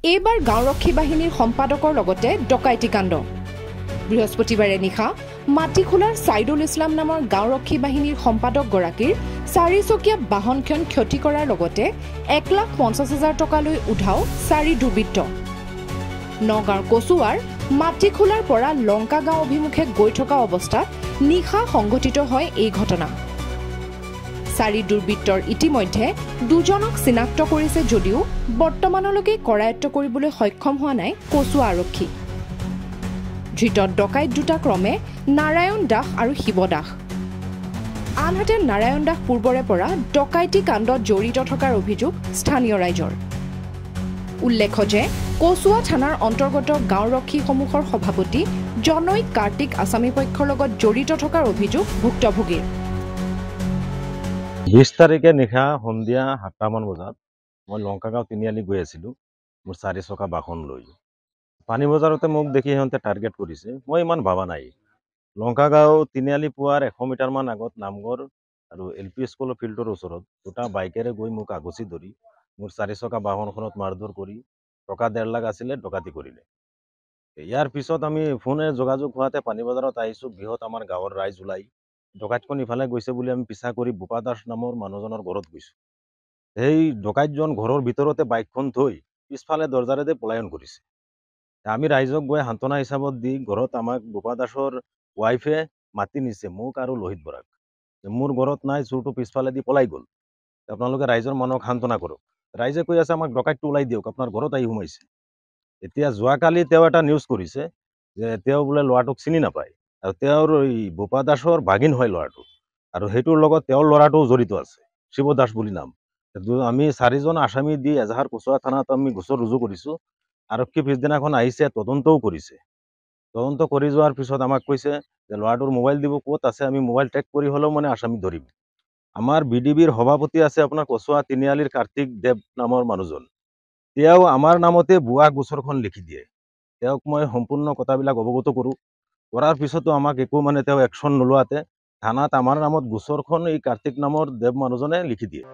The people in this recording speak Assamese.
এইবাৰ গাঁওৰক্ষী বাহিনীৰ সম্পাদকৰ লগতে ডকাইতি কাণ্ড। বৃহস্পতিবাৰে নিশা মাটিখোলাৰ ছাইদুল ইছলাম নামৰ গাঁওৰক্ষী বাহিনীৰ সম্পাদকগৰাকীৰ 4চকীয়া বাহনখন ক্ষতি কৰাৰ লগতে 1,50,000 টকালৈ উধাও 4 দুৰ্বৃত্ত। নগাঁৱৰ কচুৱাৰ মাটিখোলাৰ পৰা লংকা গাঁও অভিমুখে গৈ থকা অৱস্থাত নিশা সংঘটিত হয় এই ঘটনা। 4 দুৰ্বৃত্তৰ ইতিমধ্যে 2জনক চিনাক্ত কৰিছে যদিও বৰ্তমানলৈকে কৰায়ত্ব কৰিবলৈ সক্ষম হোৱা নাই কচুৱা আৰক্ষী। ধৃত ডকাইত দুটা ক্ৰমে নাৰায়ণ দাস আৰু শিৱ দাস। আনহাতে নাৰায়ণ দাস পূৰ্বৰে পৰা ডকাইতি কাণ্ডত জড়িত থকাৰ অভিযোগ স্থানীয় ৰাইজৰ। উল্লেখ্য যে কচুৱা থানাৰ অন্তৰ্গত গাঁওৰক্ষীসমূহৰ সভাপতি জনৈক কাৰ্তিক আছামী পক্ষৰ লগত জড়িত থকাৰ অভিযোগ ভুক্তভোগীৰ। 20 তাৰিখে নিশা সন্ধিয়া 7টামান বজাত মই লংকাগাঁও তিনিআলি গৈ আছিলোঁ মোৰ 4 চকা বাহন লৈ। পানী বজাৰতে মোক দেখি সিহঁতে টাৰ্গেট কৰিছে। মই ইমান ভাবা নাই। লংকাগাঁও তিনিআলি পোৱাৰ 100 মিটাৰমান আগত নামঘৰ আৰু LP স্কুলৰ ফিল্ডৰ ওচৰত দুটা বাইকেৰে গৈ মোক আগচি ধৰি মোৰ 4 চকা বাহনখনত মাৰধৰ কৰি টকা 1.5 লাখ আছিলে ডকাতি কৰিলে। ইয়াৰ পিছত আমি ফোনে যোগাযোগ হোৱাতে পানী বজাৰত আহিছোঁ। বৃহৎ আমাৰ গাঁৱৰ ৰাইজ ওলাই ডকাইতখন ইফালে গৈছে বুলি আমি পিছা কৰি বোপা দাস নামৰ মানুহজনৰ ঘৰত গৈছোঁ। সেই ডকাইতজন ঘৰৰ ভিতৰতে বাইকখন থৈ পিছফালে দৰ্জাৰেদি পলায়ন কৰিছে। আমি ৰাইজক গৈ সান্তনা হিচাপত দি ঘৰত আমাক বোপা দাসৰ ৱাইফে মাতি নিছে মোক আৰু লোহিত বৰাক। মোৰ ঘৰত নাই, চোৰটো পিছফালেদি পলাই গ'ল, আপোনালোকে ৰাইজৰ মানুহক সান্তনা কৰক। ৰাইজে কৈ আছে আমাক ডকাইতটো ওলাই দিয়ক, আপোনাৰ ঘৰত আহি সোমাইছে। এতিয়া যোৱাকালি তেওঁ এটা নিউজ কৰিছে যে তেওঁ বোলে ল'ৰাটোক চিনি নাপায় আৰু তেওঁৰ এই বোপা দাসৰ ভাগিন হয় ল'ৰাটো, আৰু সেইটোৰ লগত তেওঁৰ ল'ৰাটোও জড়িত আছে, শিৱ দাস বুলি নাম। আমি 4জন আসামী দি এজাহাৰ কচুৱা থানাত আমি গোচৰ ৰুজু কৰিছোঁ। আৰক্ষী পিছদিনাখন আহিছে, তদন্তও কৰিছে। তদন্ত কৰি যোৱাৰ পিছত আমাক কৈছে যে ল'ৰাটোৰ মোবাইল দিব, ক'ত আছে আমি মোবাইল ট্ৰেক কৰি হ'লেও মানে আসামী ধৰিম। আমাৰ BDBৰ সভাপতি আছে আপোনাৰ কচুৱা তিনিআলিৰ কাৰ্তিক দেৱ নামৰ মানুহজন। তেওঁ আমাৰ নামতে ভুৱা গোচৰখন লিখি দিয়ে। তেওঁক মই সম্পূৰ্ণ কথাবিলাক অৱগত কৰোঁ। কৰাৰ পিছতো আমাক একো মানে তেওঁ একশ্যন নোলোৱাতে থানাত আমাৰ নামত গোচৰখন এই কাৰ্তিক নামৰ দেৱ মানুহজনে লিখি দিয়ে।